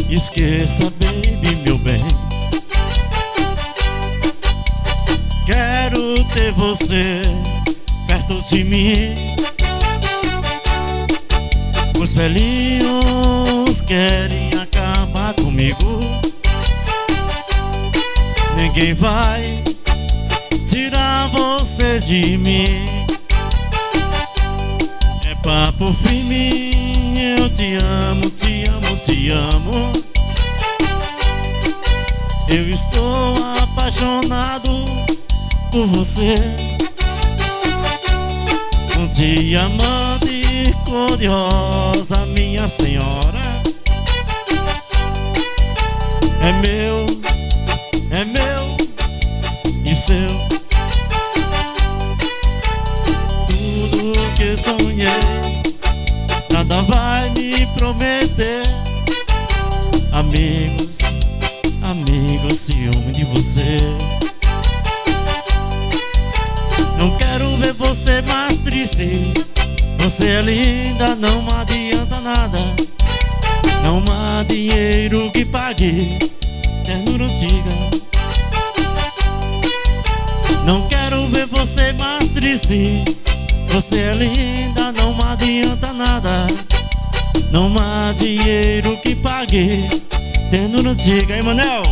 Esqueça, baby, meu bem. Quero ter você perto de mim. Os velhinhos querem acabar comigo. Ninguém vai tirar você de mim. É papo firme, eu te amo, te amo, te amo. Eu estou apaixonado por você. Um diamante cor-de-rosa, minha senhora. É meu e seu. Tudo que sonhei, nada vai me prometer. Amigos, amigos, ciúme de você. Não quero ver você mais triste. Você é linda, não adianta nada. Não há dinheiro que pague ternura antiga. Não quero ver você mais triste. Você é linda, não adianta nada. Não há dinheiro que pague ternura antiga. Hein, Manel?